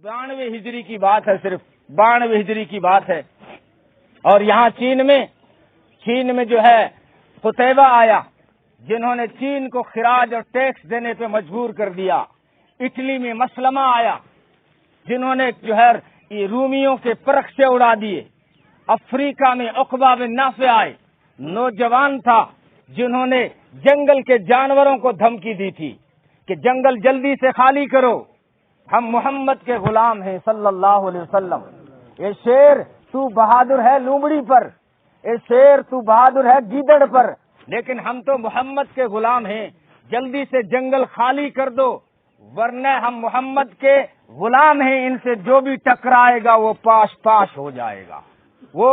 92 ہجری کی بات ہے، صرف 92 ہجری کی بات ہے، اور یہاں چین میں جو ہے قتیبہ آیا جنہوں نے چین کو خراج اور ٹیکس دینے پہ مجبور کر دیا۔ اٹلی میں مسلمہ آیا جنہوں نے جو ہے رومیوں کے پرخ سے اڑا دیے۔ افریقہ میں عقبہ بن نافع آئے، نوجوان تھا جنہوں نے جنگل کے جانوروں کو دھمکی دی تھی کہ جنگل جلدی سے خالی کرو، ہم محمد کے غلام ہیں صلی اللہ علیہ وسلم۔ اے شیر تو بہادر ہے لومڑی پر، اے شیر تو بہادر ہے گیدڑ پر، لیکن ہم تو محمد کے غلام ہیں، جلدی سے جنگل خالی کر دو ورنہ ہم محمد کے غلام ہیں، ان سے جو بھی ٹکرائے گا وہ پاش پاش ہو جائے گا، وہ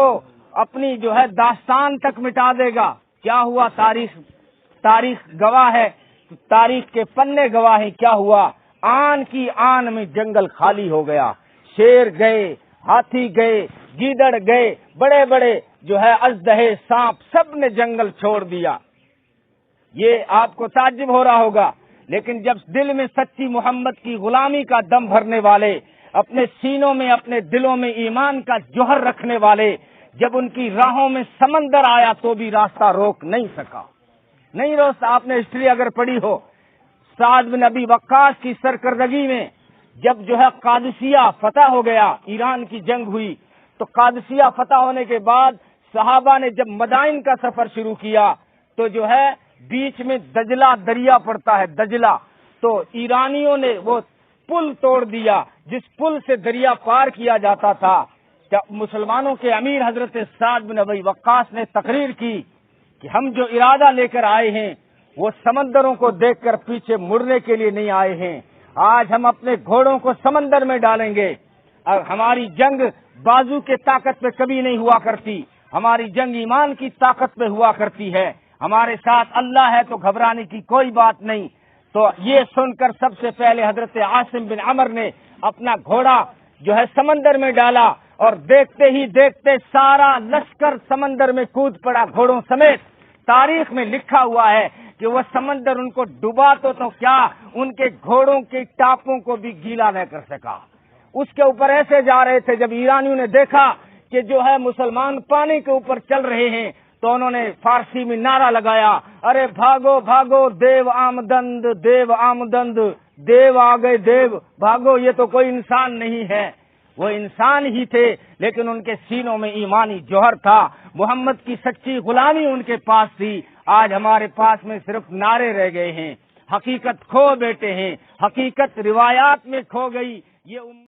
اپنی جو ہے داستان تک مٹا دے گا۔ کیا ہوا؟ تاریخ گواہ ہے، تاریخ کے پنے گواہ ہیں کیا ہوا۔ آن کی آن میں جنگل خالی ہو گیا، شیر گئے، ہاتھی گئے، گیدڑ گئے، بڑے بڑے جو ہے اژدہے، سانپ، سب نے جنگل چھوڑ دیا۔ یہ آپ کو تعجب ہو رہا ہوگا، لیکن جب دل میں سچی محمد کی غلامی کا دم بھرنے والے، اپنے سینوں میں اپنے دلوں میں ایمان کا جوہر رکھنے والے، جب ان کی راہوں میں سمندر آیا تو بھی راستہ روک نہیں سکا، نہیں روک۔ آپ نے ہسٹری اگر پڑھی ہو، سعد بن ابی وقاص کی سرکردگی میں جب جو ہے قادسیہ فتح ہو گیا، ایران کی جنگ ہوئی، تو قادسیہ فتح ہونے کے بعد صحابہ نے جب مدائن کا سفر شروع کیا تو جو ہے بیچ میں دجلہ دریا پڑتا ہے، دجلہ، تو ایرانیوں نے وہ پل توڑ دیا جس پل سے دریا پار کیا جاتا تھا۔ جب مسلمانوں کے امیر حضرت سعد بن ابی وقاص نے تقریر کی کہ ہم جو ارادہ لے کر آئے ہیں وہ سمندروں کو دیکھ کر پیچھے مڑنے کے لیے نہیں آئے ہیں، آج ہم اپنے گھوڑوں کو سمندر میں ڈالیں گے، اور ہماری جنگ بازو کے طاقت پہ کبھی نہیں ہوا کرتی، ہماری جنگ ایمان کی طاقت پہ ہوا کرتی ہے، ہمارے ساتھ اللہ ہے تو گھبرانے کی کوئی بات نہیں۔ تو یہ سن کر سب سے پہلے حضرت عاصم بن عمر نے اپنا گھوڑا جو ہے سمندر میں ڈالا، اور دیکھتے ہی دیکھتے سارا لشکر سمندر میں کود پڑا گھوڑوں سمیت۔ تاریخ میں لکھا ہوا ہے کہ وہ سمندر ان کو ڈبا تو کیا، ان کے گھوڑوں کے ٹاپوں کو بھی گیلا نہ کر سکا، اس کے اوپر ایسے جا رہے تھے۔ جب ایرانیوں نے دیکھا کہ جو ہے مسلمان پانی کے اوپر چل رہے ہیں تو انہوں نے فارسی میں نعرہ لگایا، ارے بھاگو بھاگو دیو آمدند، دیو آمدند، دیو آ گئے دیو، بھاگو، یہ تو کوئی انسان نہیں ہے۔ وہ انسان ہی تھے لیکن ان کے سینوں میں ایمانی جوہر تھا، محمد کی سچی غلامی ان کے پاس تھی۔ آج ہمارے پاس میں صرف نعرے رہ گئے ہیں، حقیقت کھو بیٹھے ہیں، حقیقت روایات میں کھو گئی۔ یہ